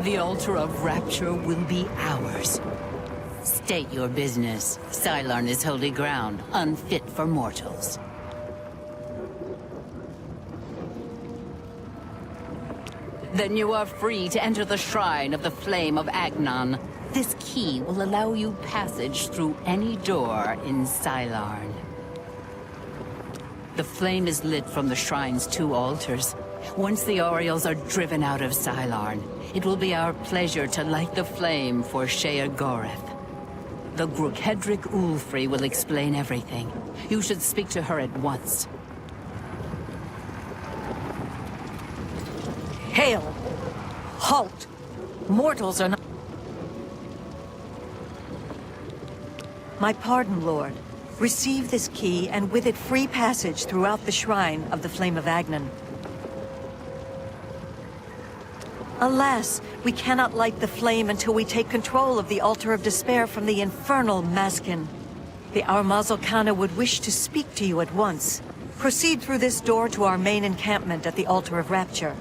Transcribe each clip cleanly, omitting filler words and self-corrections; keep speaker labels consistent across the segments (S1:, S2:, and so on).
S1: The altar of rapture will be ours. State your business. Cylon is holy ground, unfit for mortals. Then you are free to enter the shrine of the flame of Agnon. This key will allow you passage through any door in Cylon. The flame is lit from the shrine's 2 altars. Once the Orioles are driven out of Cylon, it will be our pleasure to light the flame for Sheogorath. The Grukedric Ulfri will explain everything. You should speak to her at once.
S2: Hail! Halt! Mortals are not... My pardon, Lord. Receive this key, and with it free passage throughout the shrine of the Flame of Agnon. Alas, we cannot light the flame until we take control of the Altar of Despair from the infernal Maskin. The Armazalkana would wish to speak to you at once. Proceed through this door to our main encampment at the Altar of Rapture.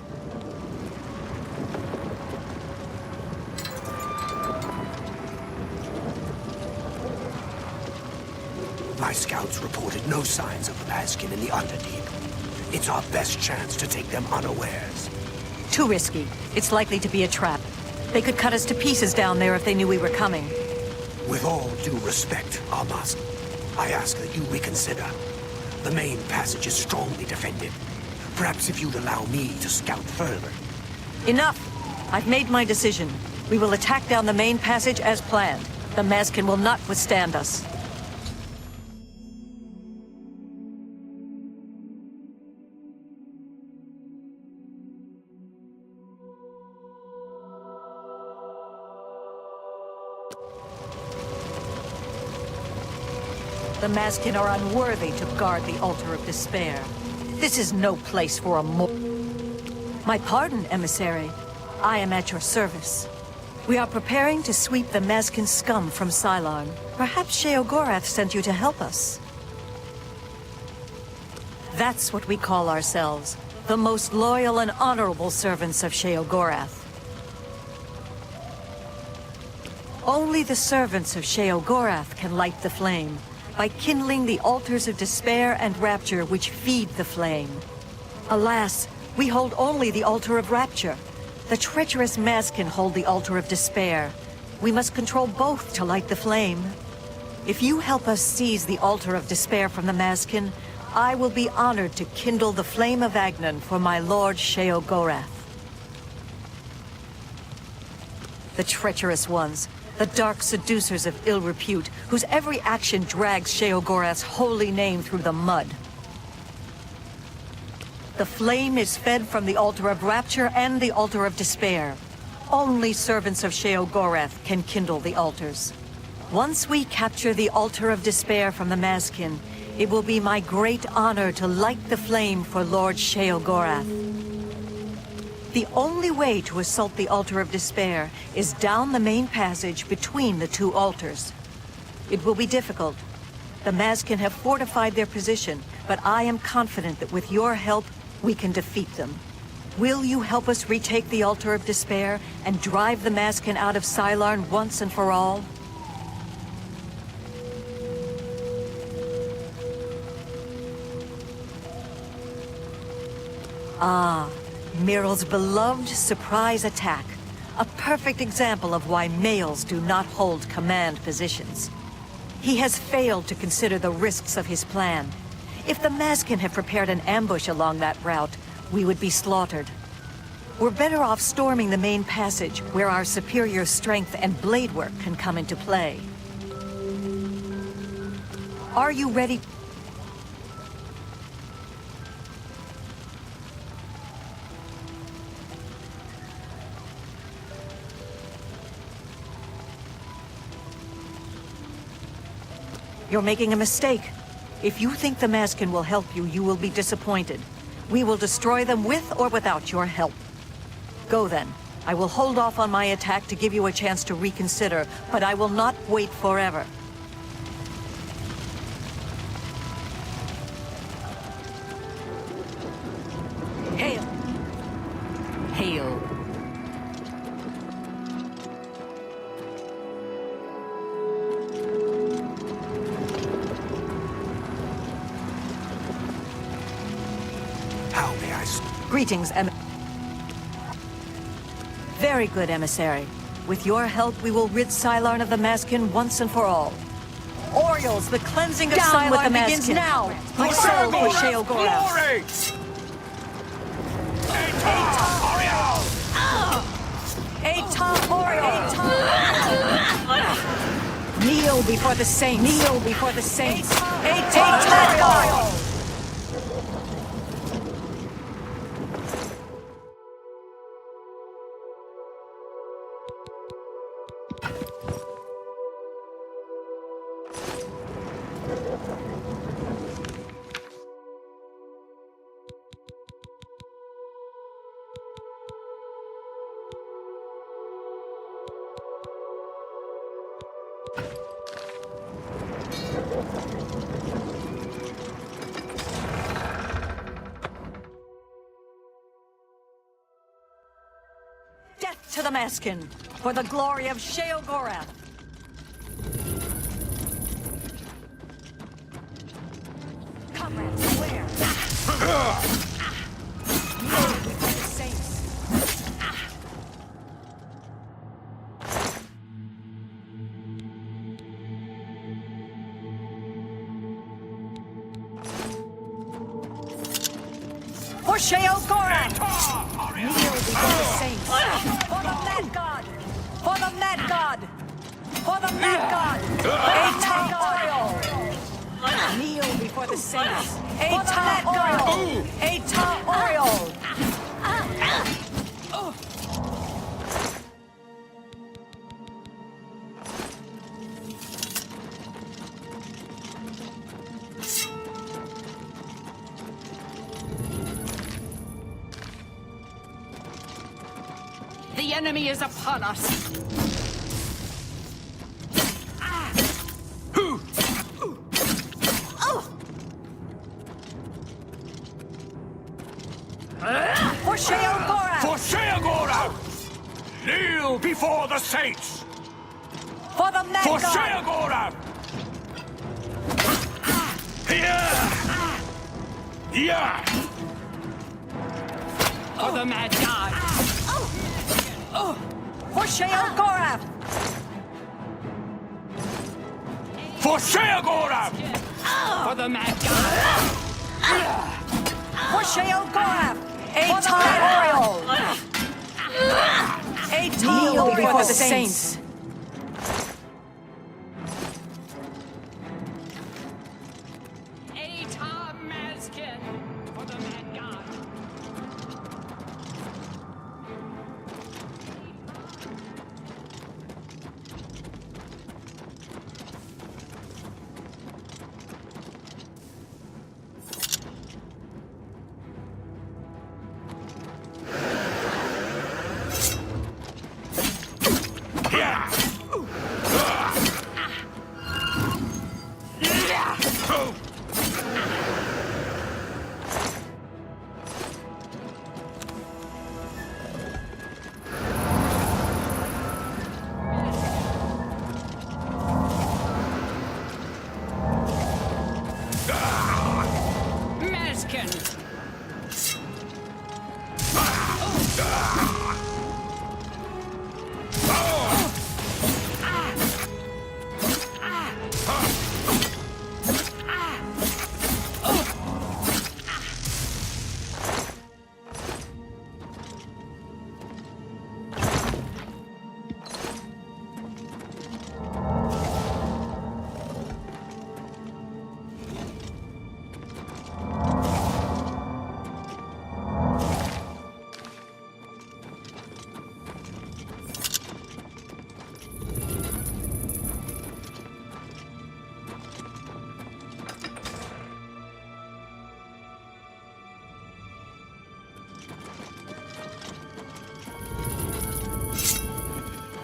S3: My scouts reported no signs of the Maskin in the Underdeep. It's our best chance to take them unawares.
S2: Too risky. It's likely to be a trap. They could cut us to pieces down there if they knew we were coming.
S3: With all due respect, Armas, I ask that you reconsider. The main passage is strongly defended. Perhaps if you'd allow me to scout further.
S2: Enough! I've made my decision. We will attack down the main passage as planned. The Maskin will not withstand us. The Maskin are unworthy to guard the Altar of Despair. This is no place for a My pardon, Emissary. I am at your service. We are preparing to sweep the Maskin scum from Cylon. Perhaps Sheogorath sent you to help us. That's what we call ourselves. The most loyal and honorable servants of Sheogorath. Only the servants of Sheogorath can light the flame, by kindling the altars of despair and rapture which feed the flame. Alas, we hold only the altar of rapture. The treacherous Maskin hold the altar of despair. We must control both to light the flame. If you help us seize the altar of despair from the Maskin, I will be honored to kindle the flame of Agnon for my lord Sheogorath. The treacherous ones, the dark seducers of ill repute, whose every action drags Sheogorath's holy name through the mud. The flame is fed from the altar of rapture and the altar of despair. Only servants of Sheogorath can kindle the altars. Once we capture the altar of despair from the Maskin, it will be my great honor to light the flame for Lord Sheogorath. The only way to assault the altar of despair is down the main passage between the 2 altars. It will be difficult. The Maskin have fortified their position, but I am confident that with your help, we can defeat them. Will you help us retake the altar of despair and drive the Maskin out of Cylon once and for all? Ah. Miral's beloved surprise attack. A perfect example of why males do not hold command positions. He has failed to consider the risks of his plan. If the Maskin had prepared an ambush along that route, we would be slaughtered. We're better off storming the main passage, where our superior strength and blade work can come into play. Are you ready? You're making a mistake. If you think the Maskin will help you, you will be disappointed. We will destroy them with or without your help. Go then. I will hold off on my attack to give you a chance to reconsider, but I will not wait forever.
S1: Hail! Hail,
S2: Greetings, Very good, emissary. With your help, we will rid Sylarn of the Maskin once and for all. Orioles, the cleansing of
S4: Down with
S2: Sylarn
S4: the
S2: begins
S4: Maskin.
S2: now! My soul for Sheo Gorath.
S3: Glory!
S2: Eta Oriole! Kneel before the saints! Kneel before the saints! Eta Oriole! Death to the Maskin, for the glory of Sheo Gorath! Comrades, where? Kneel before the saints! For Sheo Gorath! Kneel before the saints! For the Mad God! For the Mad God! For the Mad God! Eta Oriole! Kneel before the saints! Eta Oriole! Eta Oriole!
S1: The enemy is upon us.
S2: For Sheo Gorath!
S3: For Shea Gorath! Kneel before the saints!
S2: For the Mad
S3: For
S2: God!
S3: Shea Gorath! Yeah! Yeah!
S1: For the Mad God.
S2: For Sheo Gorath!
S3: For Shea Gorath!
S1: For the Mad God.
S2: For Sheo Gorath! Eta Oriole! Eta before the saints!
S1: Eta Maskin. For the Mad God.
S3: Yeah!
S1: Maskin.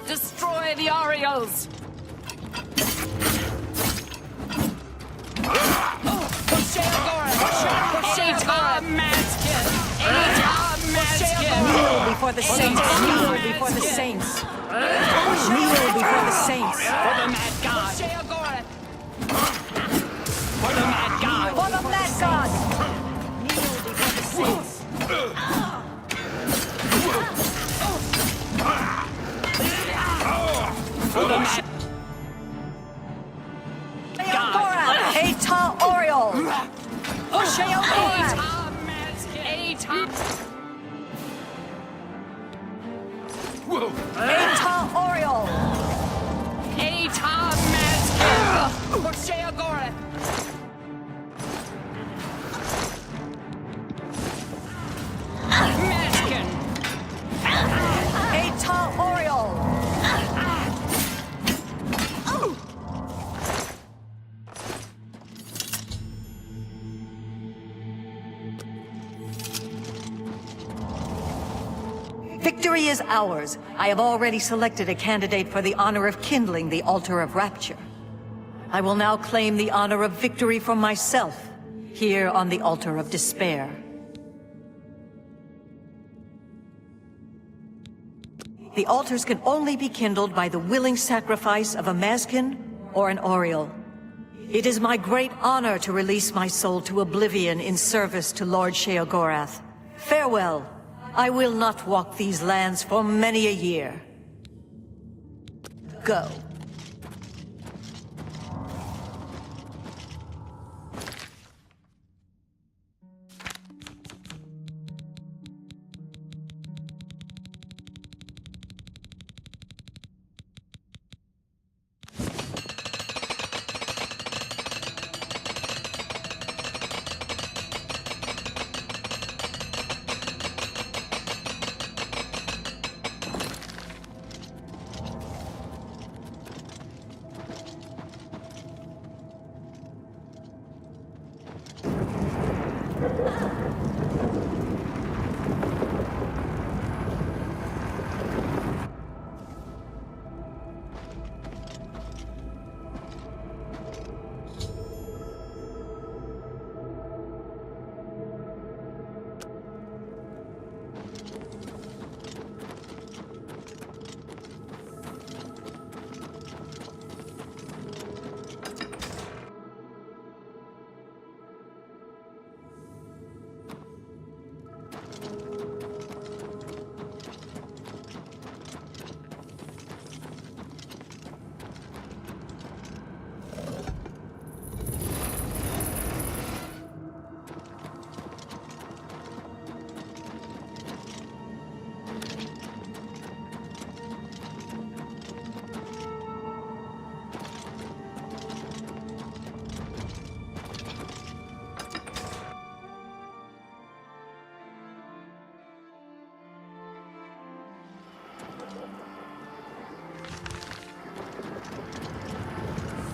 S1: Destroy the Orioles! For Shea Gorath! Eta Maskin! Eta Maskin!
S2: Kneel before the saints! Kneel before the saints! Kneel before the saints!
S1: For the Mad God! Shea Gorath! For the Mad God!
S2: For the Mad God! Kneel before the saints! Eta Oriole!
S1: Eta Maskin! For Shea Goreth! Maskin!
S2: Eta Oriole! Victory is ours. I have already selected a candidate for the honor of kindling the Altar of Rapture. I will now claim the honor of victory for myself, here on the Altar of Despair. The altars can only be kindled by the willing sacrifice of a Maskin or an Oriole. It is my great honor to release my soul to oblivion in service to Lord Sheogorath. Farewell. I will not walk these lands for many a year. Go.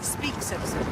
S2: Speak, citizen.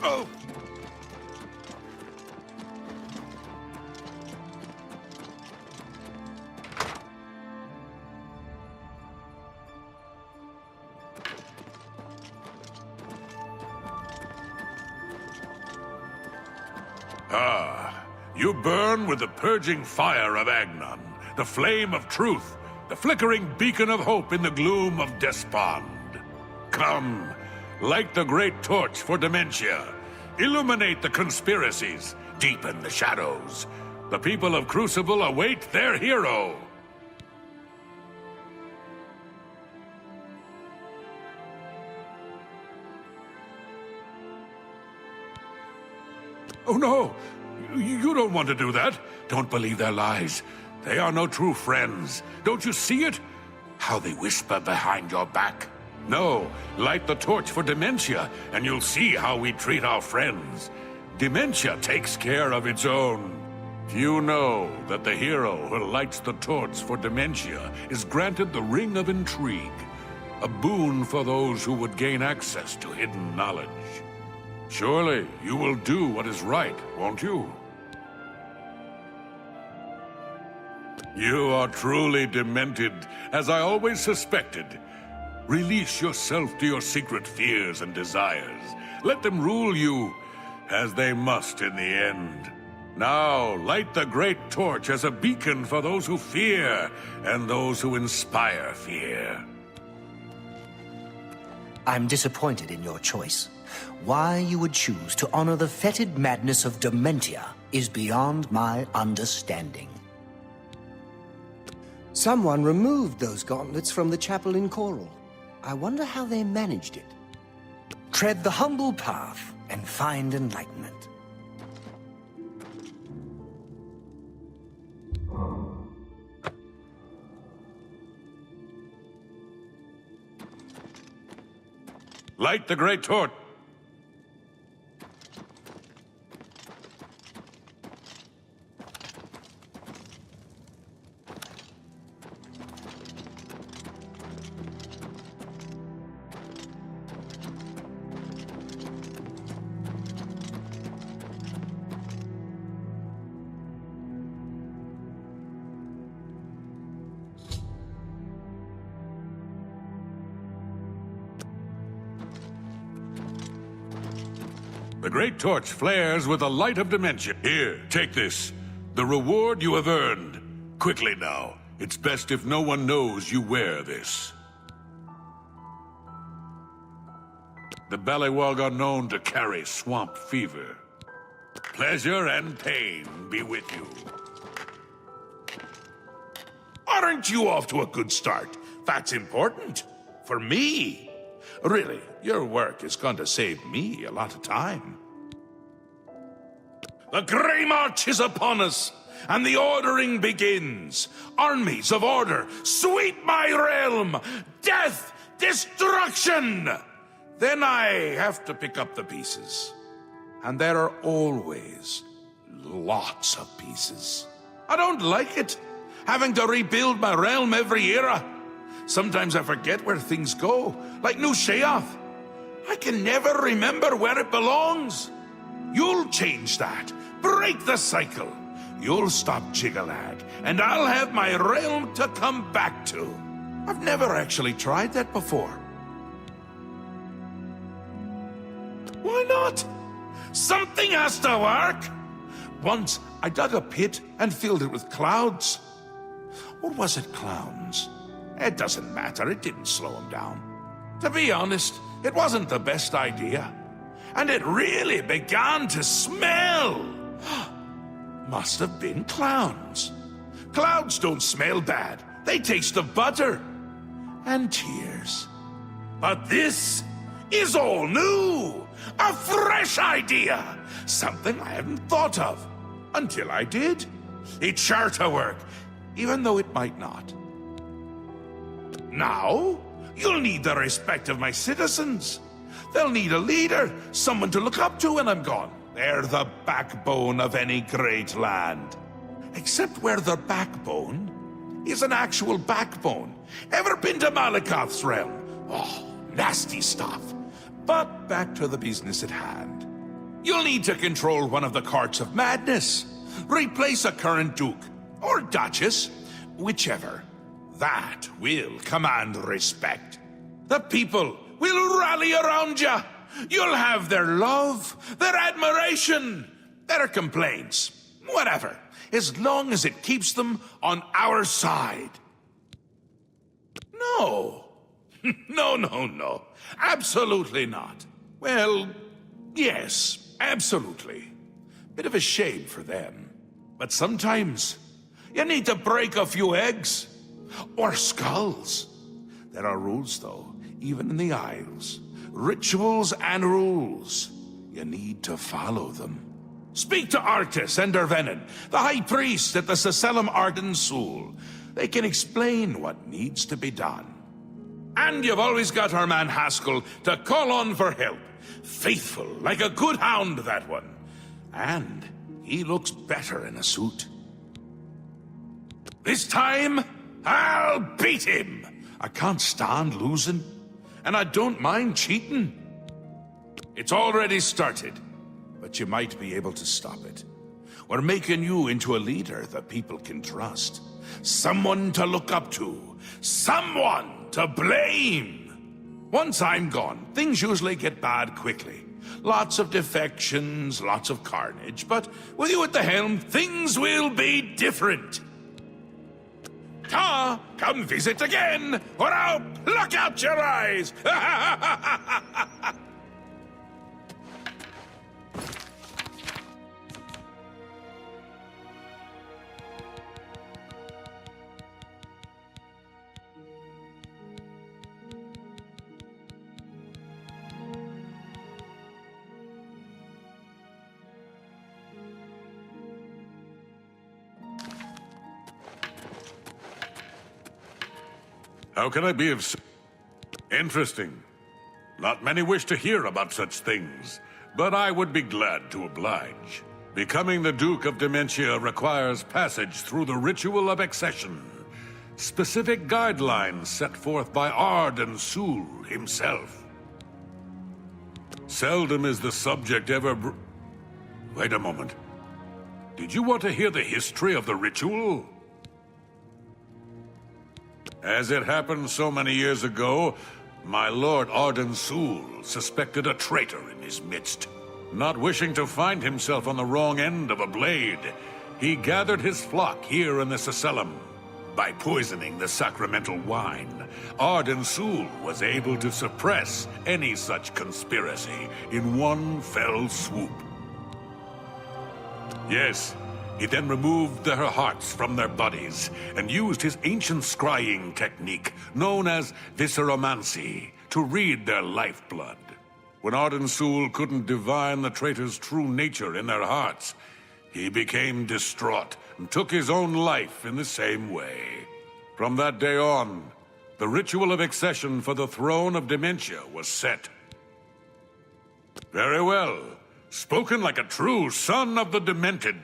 S3: Oh!
S4: Ah, you burn with the purging fire of Agnon, the flame of truth, the flickering beacon of hope in the gloom of despond. Come, light the great torch for dementia. Illuminate the conspiracies, deepen the shadows. The people of Crucible await their hero. Oh no! You don't want to do that. Don't believe their lies. They are no true friends. Don't you see it? How they whisper behind your back. No, light the torch for dementia, and you'll see how we treat our friends. Dementia takes care of its own. Few know that the hero who lights the torch for dementia is granted the Ring of Intrigue, a boon for those who would gain access to hidden knowledge. Surely you will do what is right, won't you? You are truly demented, as I always suspected. Release yourself to your secret fears and desires. Let them rule you, as they must in the end. Now, light the great torch as a beacon for those who fear, and those who inspire fear.
S3: I'm disappointed in your choice. Why you would choose to honor the fetid madness of Dementia is beyond my understanding. Someone removed those gauntlets from the chapel in Coral. I wonder how they managed it. Tread the humble path and find enlightenment.
S4: Light the great torch. The great torch flares with the light of Dementia. Here, take this. The reward you have earned. Quickly now. It's best if no one knows you wear this. The Ballywog are known to carry swamp fever. Pleasure and pain be with you.
S5: Aren't you off to a good start? That's important. For me. Really, your work is going to save me a lot of time. The Grey March is upon us, and the ordering begins. Armies of order, sweep my realm! Death! Destruction! Then I have to pick up the pieces. And there are always lots of pieces. I don't like it, having to rebuild my realm every era. Sometimes I forget where things go, like New Sheoth. I can never remember where it belongs. You'll change that. Break the cycle. You'll stop Jiggalag, and I'll have my realm to come back to. I've never actually tried that before. Why not? Something has to work. Once I dug a pit and filled it with clouds. Or was it clowns? It doesn't matter, it didn't slow him down. To be honest, it wasn't the best idea. And it really began to smell. Must have been clowns. Clouds don't smell bad. They taste of butter. And tears. But this is all new. A fresh idea. Something I hadn't thought of. Until I did. It's sure to work, even though it might not. Now, you'll need the respect of my citizens. They'll need a leader, someone to look up to when I'm gone. They're the backbone of any great land. Except where the backbone is an actual backbone. Ever been to Malakoth's realm? Oh, nasty stuff. But back to the business at hand. You'll need to control one of the courts of madness. Replace a current duke, or duchess, whichever. That will command respect. The people will rally around you. You'll have their love, their admiration, their complaints, whatever, as long as it keeps them on our side. No. No. Absolutely not. Well, yes, absolutely. Bit of a shame for them. But sometimes you need to break a few eggs. Or skulls. There are rules, though, even in the Isles. Rituals and rules. You need to follow them. Speak to Arctis and Dervenin, the High Priest at the Sacellum Arden Sul. They can explain what needs to be done. And you've always got our man Haskell to call on for help. Faithful, like a good hound, that one. And he looks better in a suit. This time, I'll beat him! I can't stand losing, and I don't mind cheating. It's already started, but you might be able to stop it. We're making you into a leader that people can trust. Someone to look up to. Someone to blame. Once I'm gone, things usually get bad quickly. Lots of defections, lots of carnage, but with you at the helm, things will be different. Come visit again, or I'll pluck out your eyes!
S4: How can I be of... Interesting. Not many wish to hear about such things, but I would be glad to oblige. Becoming the Duke of Dementia requires passage through the ritual of accession. Specific guidelines set forth by Arden Sul himself. Seldom is the subject ever Wait a moment. Did you want to hear the history of the ritual? As it happened so many years ago, my Lord Arden Sul suspected a traitor in his midst. Not wishing to find himself on the wrong end of a blade, he gathered his flock here in the Accession. By poisoning the sacramental wine, Arden Sul was able to suppress any such conspiracy in one fell swoop. Yes, he then removed their hearts from their bodies and used his ancient scrying technique, known as visceromancy, to read their lifeblood. When Arden Sul couldn't divine the traitor's true nature in their hearts, he became distraught and took his own life in the same way. From that day on, the ritual of accession for the throne of Dementia was set. Very well. Spoken like a true son of the Demented.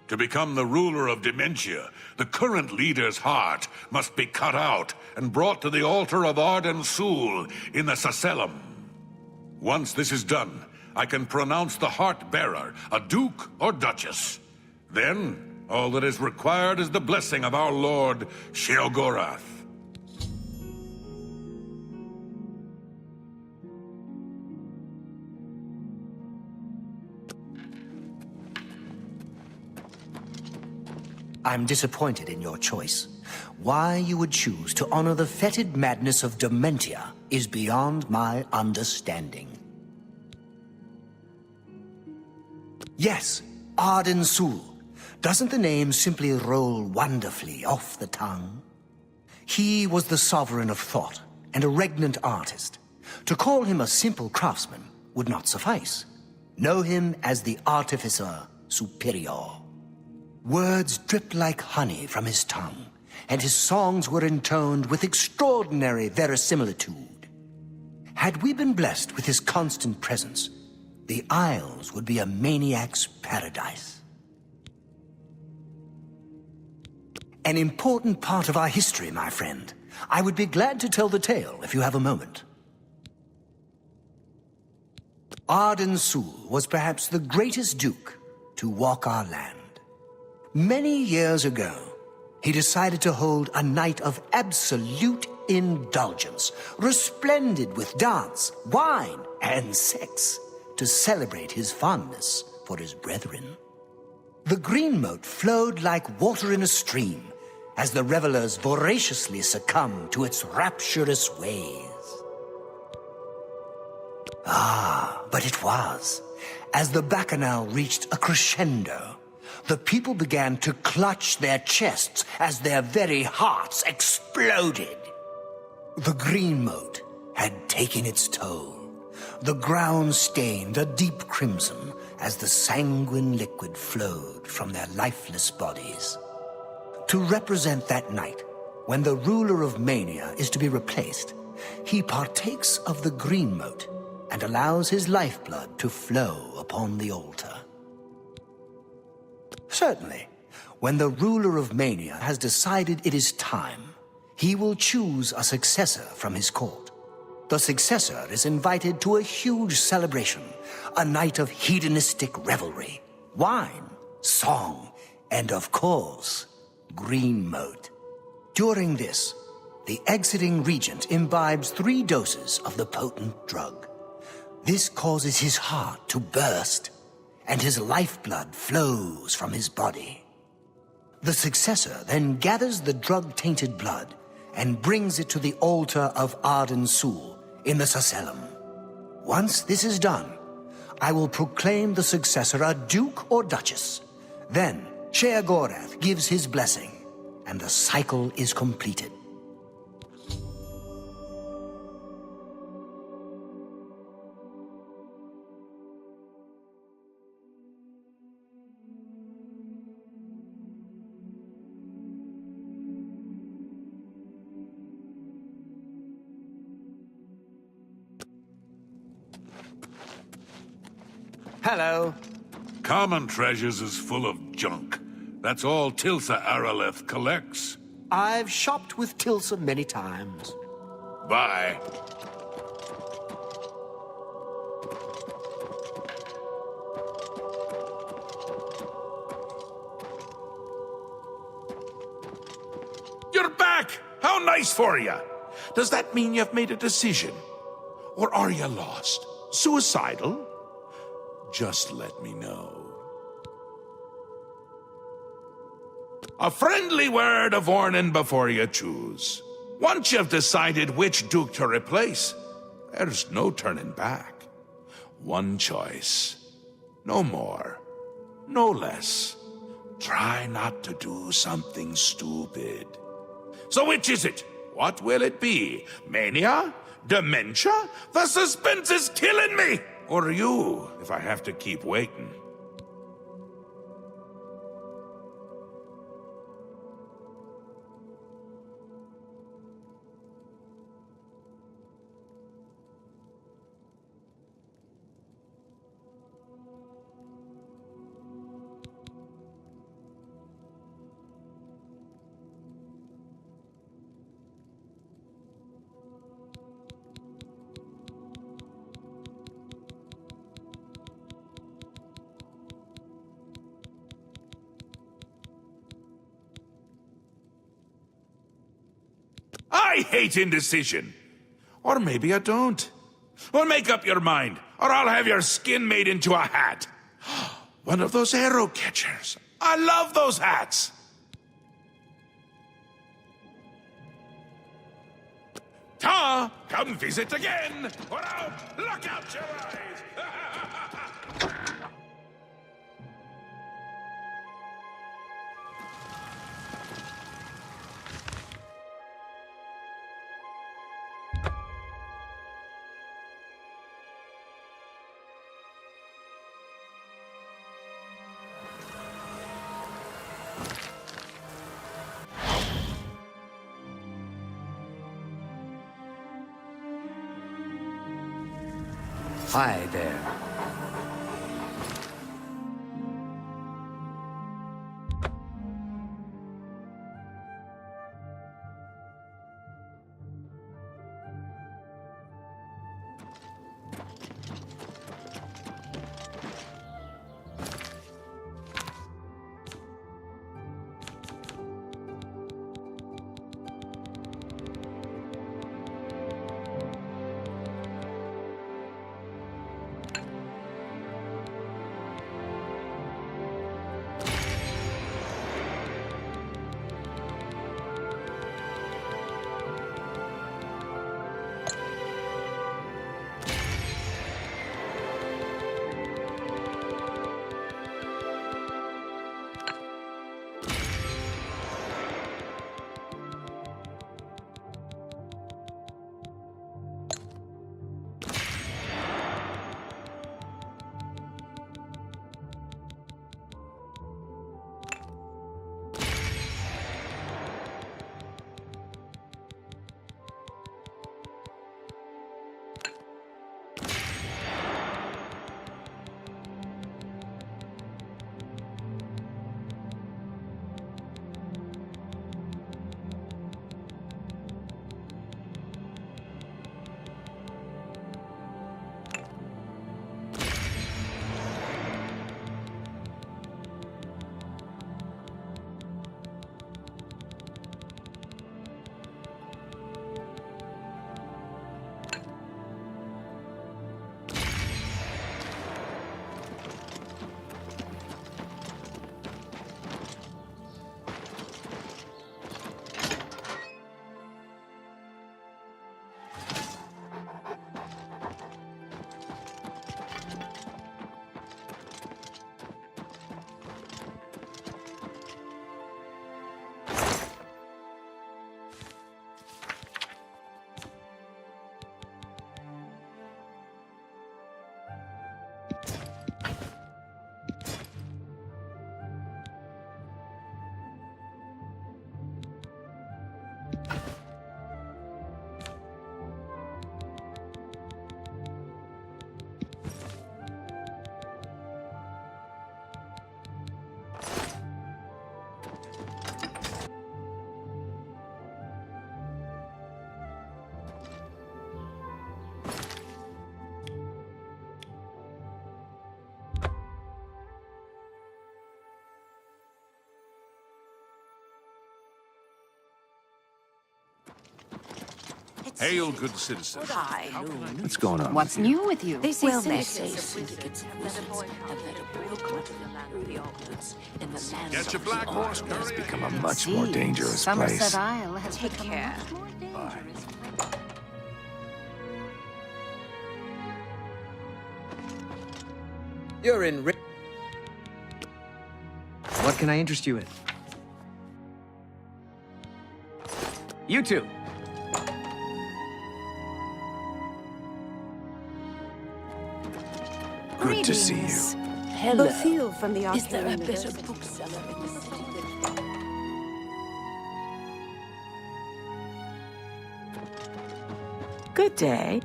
S4: To become the ruler of Dementia, the current leader's heart must be cut out and brought to the altar of Arden Sul in the Accession. Once this is done, I can pronounce the heart-bearer a duke or duchess. Then, all that is required is the blessing of our Lord Sheogorath.
S3: I'm disappointed in your choice. Why you would choose to honor the fetid madness of Dementia is beyond my understanding. Yes, Arden Sul. Doesn't the name simply roll wonderfully off the tongue? He was the sovereign of thought and a regnant artist. To call him a simple craftsman would not suffice. Know him as the Artificer Superior. Words dripped like honey from his tongue, and his songs were intoned with extraordinary verisimilitude. Had we been blessed with his constant presence, the Isles would be a maniac's paradise. An important part of our history, my friend. I would be glad to tell the tale if you have a moment. Arden Sul was perhaps the greatest duke to walk our land. Many years ago, he decided to hold a night of absolute indulgence, resplendent with dance, wine, and sex, to celebrate his fondness for his brethren. The green moat flowed like water in a stream, as the revelers voraciously succumbed to its rapturous ways. But it was, as the bacchanal reached a crescendo, the people began to clutch their chests as their very hearts exploded. The green moat had taken its toll. The ground stained a deep crimson as the sanguine liquid flowed from their lifeless bodies. To represent that night, when the ruler of Mania is to be replaced, he partakes of the green moat and allows his lifeblood to flow upon the altar. Certainly, when the ruler of Mania has decided it is time, he will choose a successor from his court. The successor is invited to a huge celebration, a night of hedonistic revelry. Wine, song, and of course, green mote. During this, the exiting regent imbibes 3 doses of the potent drug. This causes his heart to burst, and his lifeblood flows from his body. The successor then gathers the drug-tainted blood and brings it to the altar of Arden Sul in the Sacellum. Once this is done, I will proclaim the successor a duke or duchess. Then, Sheogorath gives his blessing, and the cycle is completed.
S6: Hello.
S4: Common treasures is full of junk. That's all Tilsa Araleth collects.
S6: I've shopped with Tilsa many times.
S4: Bye.
S5: You're back! How nice for you! Does that mean you've made a decision? Or are you lost? Suicidal? Just let me know. A friendly word of warning before you choose. Once you've decided which duke to replace, there's no turning back. One choice. No more. No less. Try not to do something stupid. So which is it? What will it be? Mania? Dementia? The suspense is killing me! Or you, if I have to keep waiting. I hate indecision. Or maybe I don't. Well, make up your mind, or I'll have your skin made into a hat. One of those arrow catchers. I love those hats. Ta, come visit again, or I'll pluck out your eyes.
S6: Hi there.
S4: Hail, good citizens.
S7: What's going on?
S8: What's new with you?
S9: They say
S4: Get your black horse,
S7: It's
S4: Curry.
S7: become a much more dangerous
S8: Somerset
S7: place.
S8: Isle has
S9: Take
S8: become
S9: care.
S8: much more dangerous.
S6: You're in. What can I interest you in? You two.
S7: Good to see you.
S9: Hello. From the
S10: Is there a better bookseller in the city?
S11: Good day.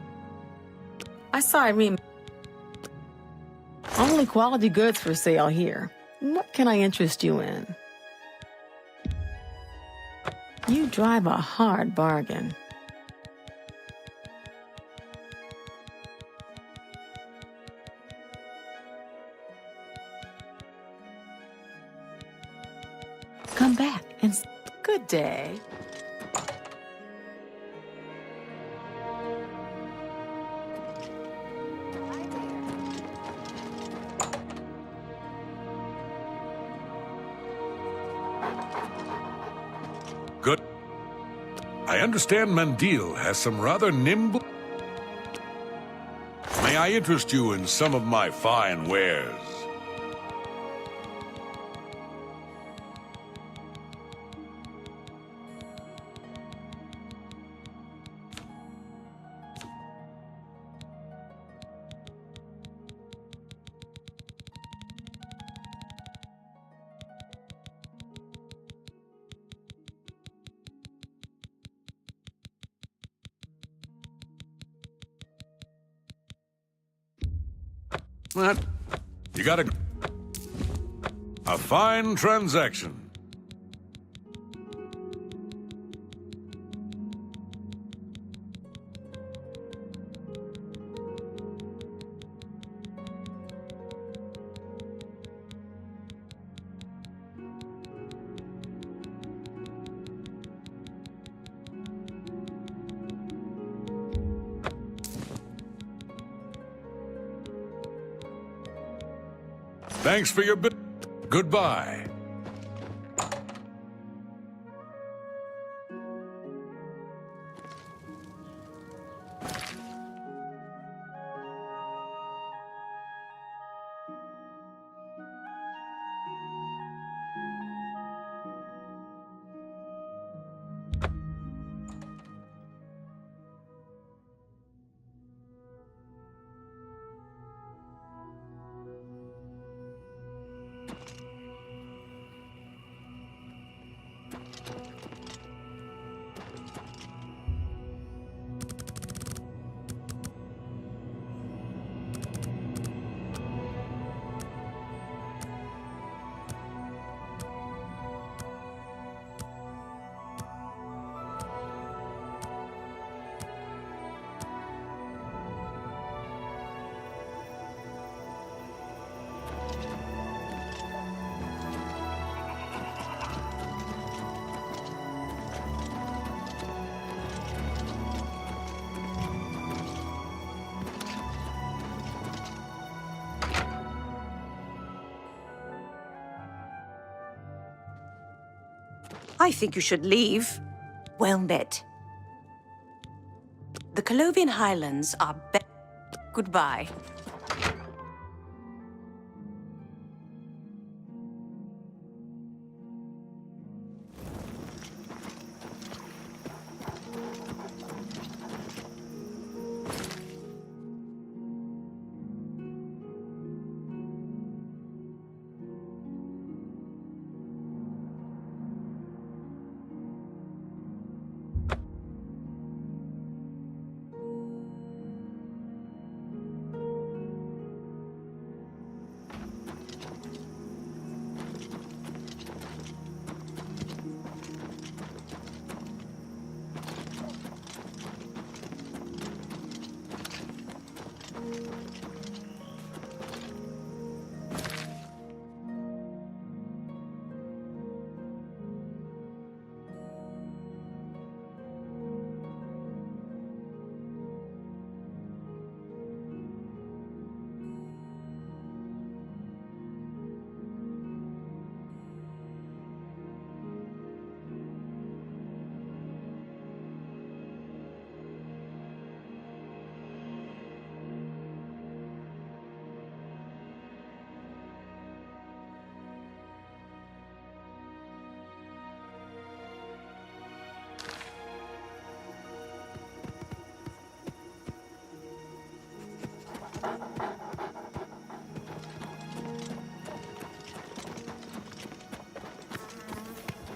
S11: I saw Irene. Only quality goods for sale here. What can I interest you in? You drive a hard bargain. Come back and good day.
S4: Good. I understand Mandil has some rather nimble... May I interest you in some of my fine wares? What? You got a fine transaction. Thanks for your bit. Goodbye.
S9: I think you should leave. Well met. The Colovian Highlands are Goodbye.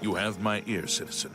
S5: You have my ear, citizen.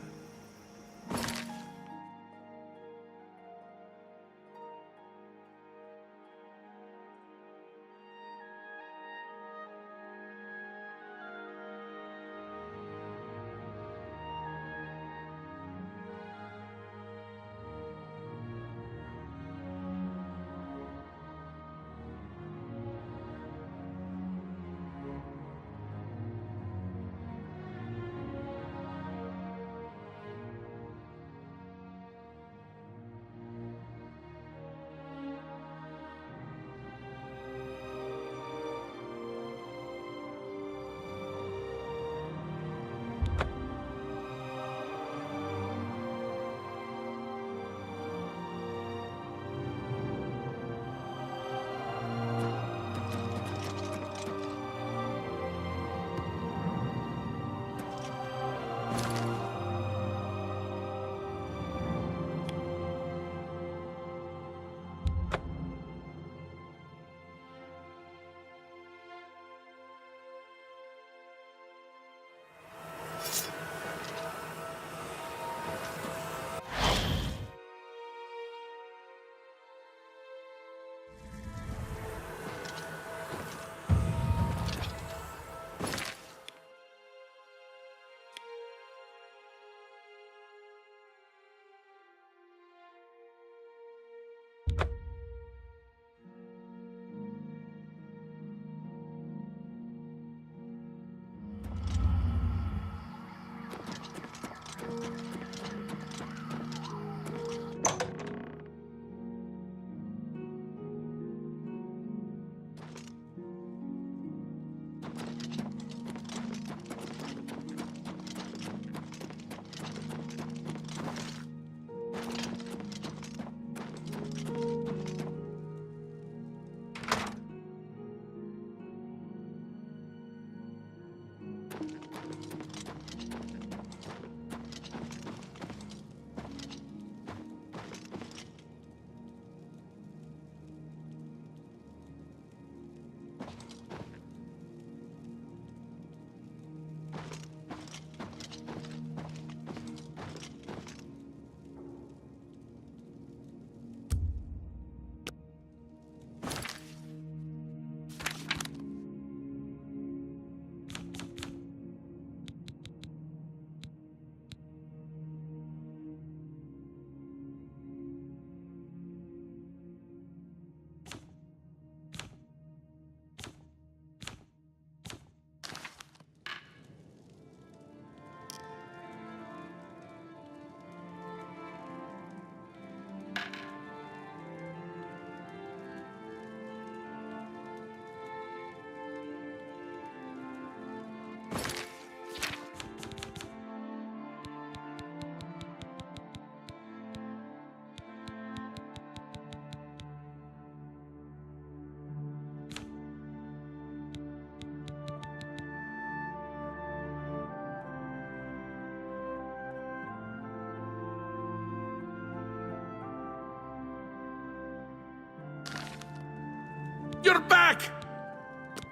S5: You're back!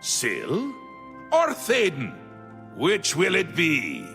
S5: Syl or Thaden? Which will it be?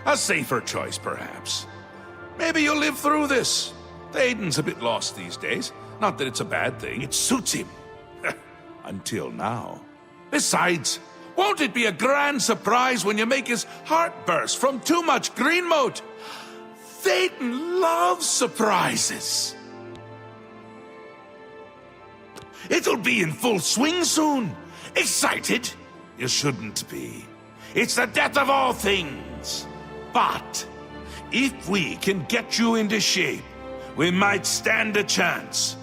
S5: A safer choice, perhaps. Maybe you'll live through this. Thaden's a bit lost these days. Not that it's a bad thing, it suits him. Until now. Besides, won't it be a grand surprise when you make his heart burst from too much green moat? Thaden loves surprises. It'll be in full swing soon. Excited? You shouldn't be. It's the death of all things. But If we can get you into shape, we might stand a chance.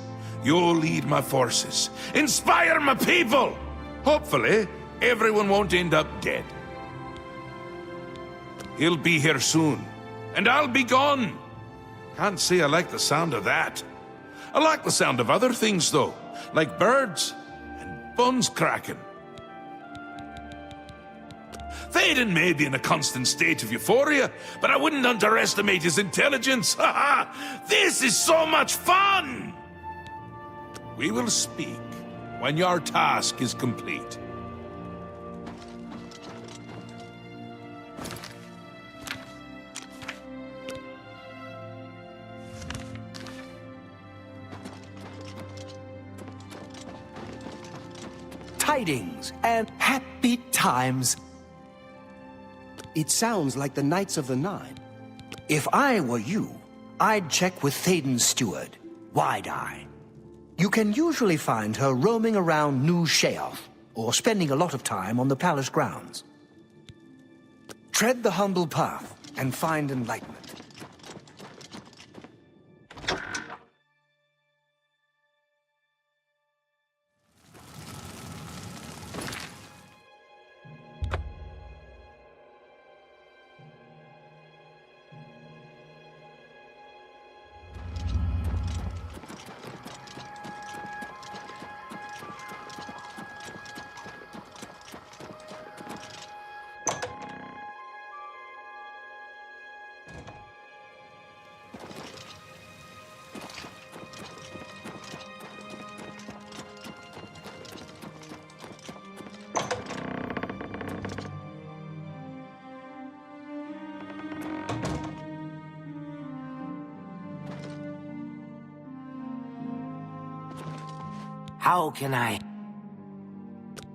S5: You'll lead my forces, inspire my people. Hopefully, everyone won't end up dead. He'll be here soon, and I'll be gone. Can't say I like the sound of that. I like the sound of other things, though, like birds and bones cracking. Théoden may be in a constant state of euphoria, but I wouldn't underestimate his intelligence. This is so much fun! We will speak when your task is complete.
S3: Tidings and happy times.
S8: It sounds like the Knights of the Nine.
S3: If I were you, I'd check with Théoden's steward, Wide-Eye. You can usually find her roaming around New Sheoth, or spending a lot of time on the palace grounds. Tread the humble path and find enlightenment.
S12: How can I?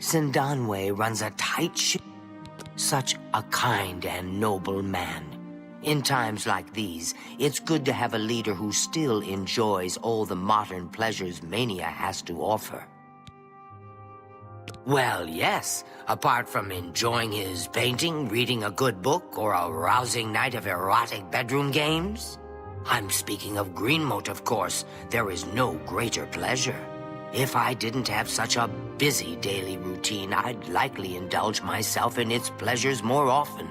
S12: Sindanwe runs a tight ship. Such a kind and noble man. In times like these, it's good to have a leader who still enjoys all the modern pleasures Mania has to offer. Well, yes. Apart from enjoying his painting, reading a good book, or a rousing night of erotic bedroom games. I'm speaking of Greenmote, of course. There is no greater pleasure. If I didn't have such a busy daily routine, I'd likely indulge myself in its pleasures more often.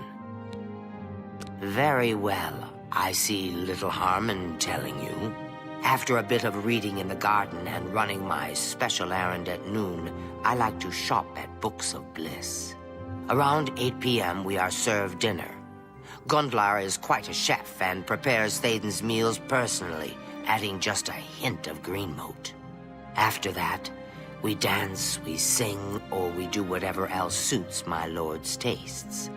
S12: Very well. I see little harm in telling you. After a bit of reading in the garden and running my special errand at noon, I like to shop at Books of Bliss. Around 8 p.m. we are served dinner. Gundlar is quite a chef and prepares Théoden's meals personally, adding just a hint of Greenmote. After that, we dance, we sing, or we do whatever else suits my lord's tastes.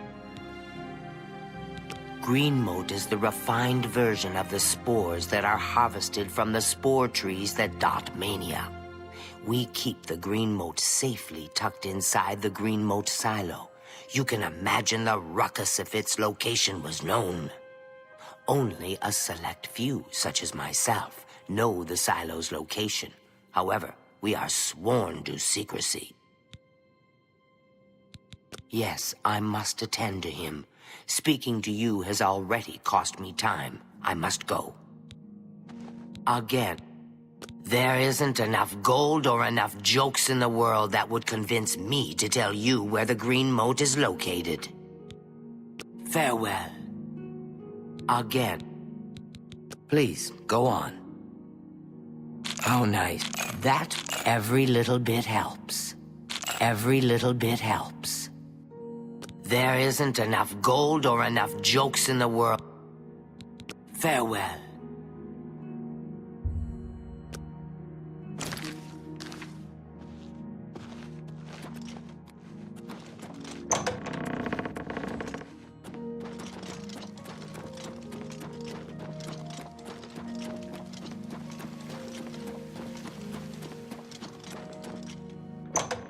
S12: Greenmote is the refined version of the spores that are harvested from the spore trees that dot Mania. We keep the Greenmote safely tucked inside the Greenmote silo. You can imagine the ruckus if its location was known. Only a select few, such as myself, know the silo's location. However, we are sworn to secrecy. Yes, I must attend to him. Speaking to you has already cost me time. I must go. Again, there isn't enough gold or enough jokes in the world that would convince me to tell you where the Greenmote is located. Farewell. Again. Please, go on. Oh, nice. That every little bit helps. Every little bit helps. There isn't enough gold or enough jokes in the world. Farewell.